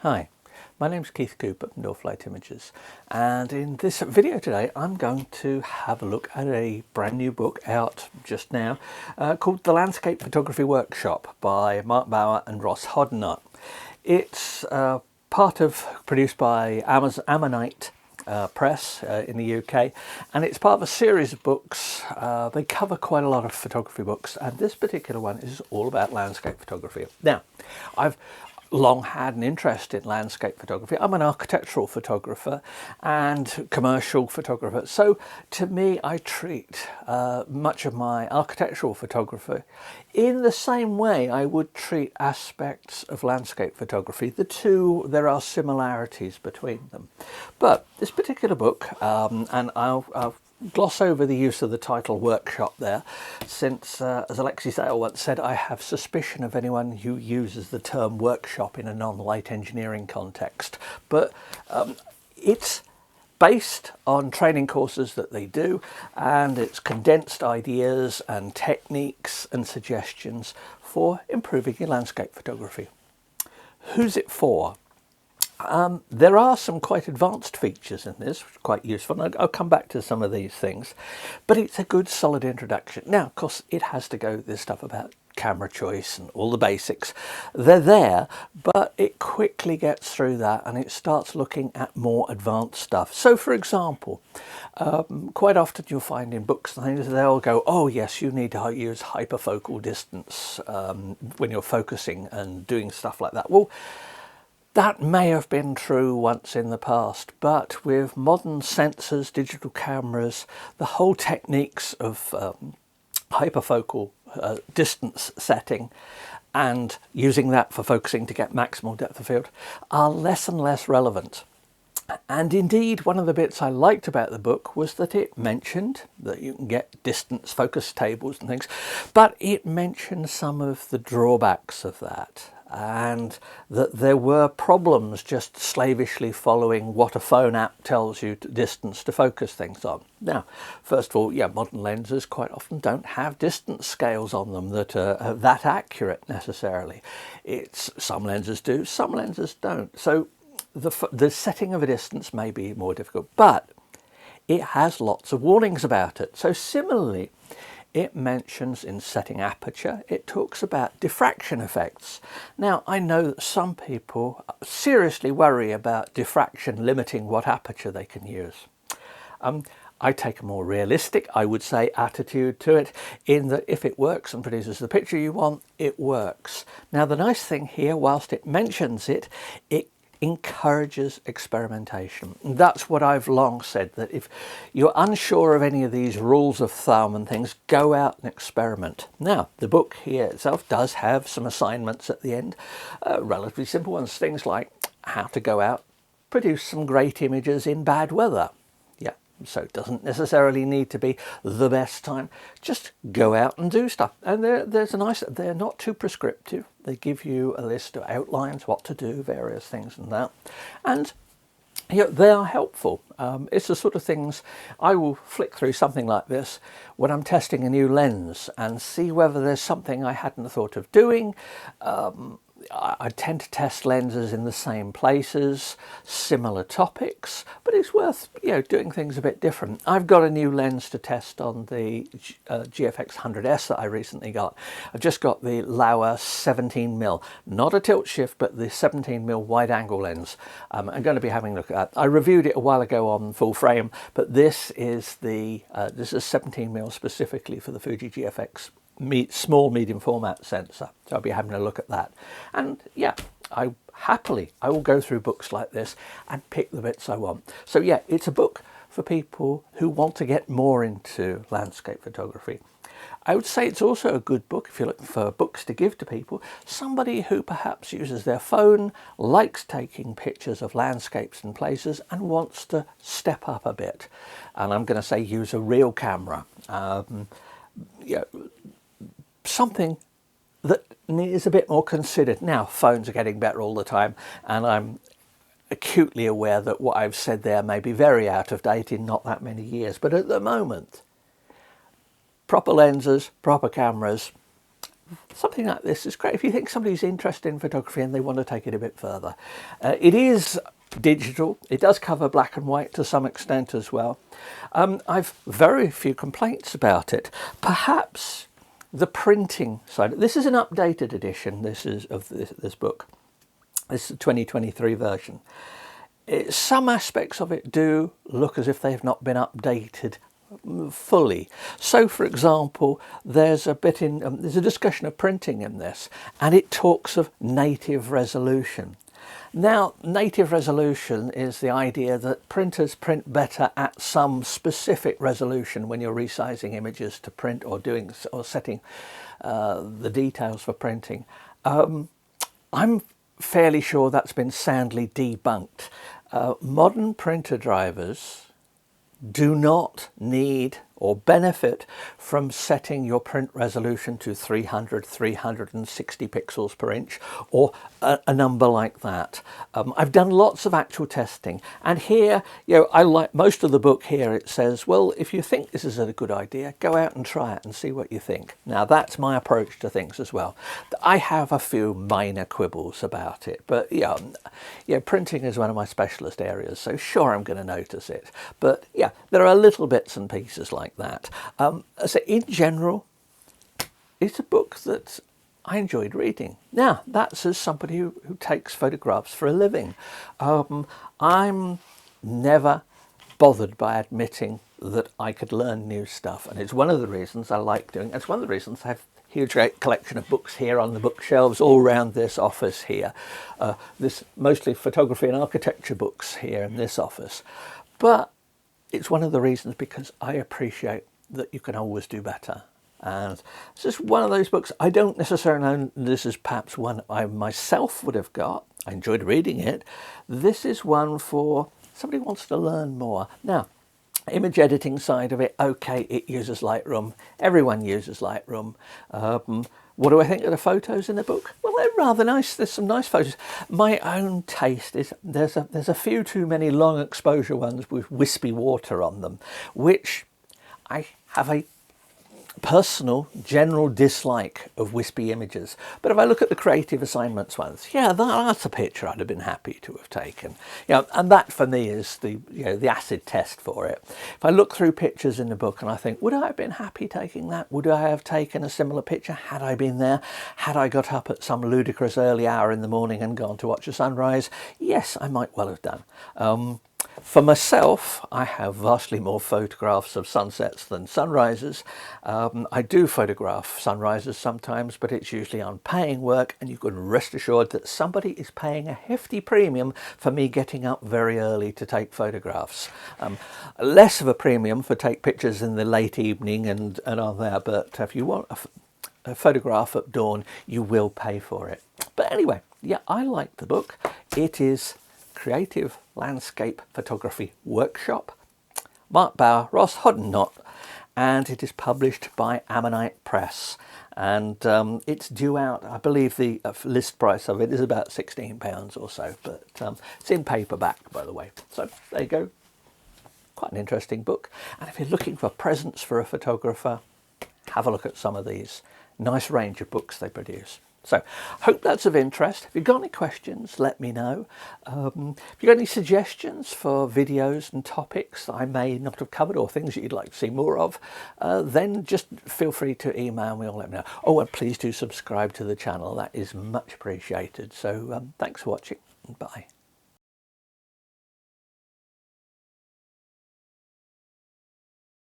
Hi, my name's Keith Cooper from Northlight Images, and in this video today I'm going to have a look at a brand new book out just now called The Landscape Photography Workshop by Mark Bauer and Bauer Hoddinott. It's produced by Ammonite Press in the UK, and it's part of a series of books. They cover quite a lot of photography books, and this particular one is all about landscape photography. Now, I've long had an interest in landscape photography. I'm an architectural photographer and commercial photographer, so to me I treat much of my architectural photography in the same way I would treat aspects of landscape photography. The two, there are similarities between them, but this particular book, and I'll gloss over the use of the title workshop there, since as Alexis Dale once said, I have suspicion of anyone who uses the term workshop in a non-light engineering context. But it's based on training courses that they do, and it's condensed ideas and techniques and suggestions for improving your landscape photography. Who's it for? There are some quite advanced features in this, which are quite useful, and I'll come back to some of these things, but it's a good solid introduction. Now, of course, it has to go, this stuff about camera choice and all the basics, they're there, but it quickly gets through that and it starts looking at more advanced stuff. So, for example, quite often you'll find in books and things, they'll go, oh yes, you need to use hyperfocal distance when you're focusing and doing stuff like that. Well, that may have been true once in the past, but with modern sensors, digital cameras, the whole techniques of hyperfocal distance setting and using that for focusing to get maximal depth of field are less and less relevant. And indeed, one of the bits I liked about the book was that it mentioned that you can get distance focus tables and things, but it mentioned some of the drawbacks of that, and that there were problems just slavishly following what a phone app tells you to distance to focus things on. Now, first of all, yeah, modern lenses quite often don't have distance scales on them that are that accurate necessarily. Some lenses do, some lenses don't. So the setting of a distance may be more difficult, but it has lots of warnings about it. So similarly, it mentions in setting aperture, it talks about diffraction effects. Now, I know that some people seriously worry about diffraction limiting what aperture they can use. I take a more realistic, I would say, attitude to it, in that if it works and produces the picture you want, it works. Now, the nice thing here, whilst it mentions it, it encourages experimentation. And that's what I've long said, that if you're unsure of any of these rules of thumb and things, go out and experiment. Now, the book here itself does have some assignments at the end, relatively simple ones, things like how to go out, produce some great images in bad weather. Yeah, so it doesn't necessarily need to be the best time. Just go out and do stuff. And they're not too prescriptive. They give you a list of outlines, what to do, various things and that. And they are helpful. It's the sort of things I will flick through something like this when I'm testing a new lens and see whether there's something I hadn't thought of doing. I tend to test lenses in the same places, similar topics, but it's worth doing things a bit different. I've got a new lens to test on the GFX 100S that I recently got. I've just got the Bauer 17mm, not a tilt shift, but the 17mm wide angle lens. I'm going to be having a look at that. I reviewed it a while ago on full frame, but this is 17mm specifically for the Fuji GFX small medium format sensor, so I'll be having a look at that. And yeah, I will go through books like this and pick the bits I want. So yeah, it's a book for people who want to get more into landscape photography. I would say it's also a good book if you're looking for books to give to people, somebody who perhaps uses their phone, likes taking pictures of landscapes and places, and wants to step up a bit. And I'm going to say use a real camera. Something that is a bit more considered. Now, phones are getting better all the time, and I'm acutely aware that what I've said there may be very out of date in not that many years, but at the moment, proper lenses, proper cameras, something like this is great if you think somebody's interested in photography and they want to take it a bit further. It is digital. It does cover black and white to some extent as well. I've very few complaints about it. Perhaps the printing side. This is an updated edition. This is of this book. This is the 2023 version. Some aspects of it do look as if they have not been updated fully. So, for example, there's a bit in there's a discussion of printing in this, and it talks of native resolution. Now, native resolution is the idea that printers print better at some specific resolution when you're resizing images to print or setting the details for printing. I'm fairly sure that's been soundly debunked. Modern printer drivers do not need or benefit from setting your print resolution to 360 pixels per inch or a number like that. I've done lots of actual testing, and here, I like most of the book here. It says, well, if you think this is a good idea, go out and try it and see what you think. Now, that's my approach to things as well. I have a few minor quibbles about it, but yeah, printing is one of my specialist areas, so sure, I'm going to notice it. But yeah, there are little bits and pieces like that. So in general, it's a book that I enjoyed reading. Now, that's as somebody who takes photographs for a living. I'm never bothered by admitting that I could learn new stuff, and it's one of the reasons I like doing it. It's one of the reasons I have a huge collection of books here on the bookshelves all around this office here. This mostly photography and architecture books here in this office. But it's one of the reasons because I appreciate that you can always do better. And it's just one of those books. I don't necessarily know this is perhaps one I myself would have got. I enjoyed reading it. This is one for somebody who wants to learn more. Now, image editing side of it, okay, it uses Lightroom. Everyone uses Lightroom. What do I think of the photos in the book? Well, they're rather nice. There's some nice photos. My own taste is there's a few too many long exposure ones with wispy water on them, which I have a personal general dislike of wispy images. But if I look at the creative assignments ones, yeah, that's a picture I'd have been happy to have taken. And that for me is the acid test for it. If I look through pictures in the book and I think, would I have been happy taking that? Would I have taken a similar picture had I been there? Had I got up at some ludicrous early hour in the morning and gone to watch a sunrise? Yes, I might well have done. For myself, I have vastly more photographs of sunsets than sunrises. I do photograph sunrises sometimes, but it's usually on paying work, and you can rest assured that somebody is paying a hefty premium for me getting up very early to take photographs. Less of a premium for take pictures in the late evening and on there, but if you want a photograph at dawn, you will pay for it. But anyway, yeah, I like the book. It is Creative Landscape Photography Workshop, Mark Bauer, Hoddinott, and it is published by Ammonite Press, and it's due out. I believe the list price of it is about £16 or so, but it's in paperback, by the way. So there you go, quite an interesting book. And if you're looking for presents for a photographer, have a look at some of these. Nice range of books they produce. So, hope that's of interest. If you've got any questions, let me know. If you've got any suggestions for videos and topics that I may not have covered or things that you'd like to see more of, then just feel free to email me or let me know. Oh, and please do subscribe to the channel. That is much appreciated. So, thanks for watching. Bye.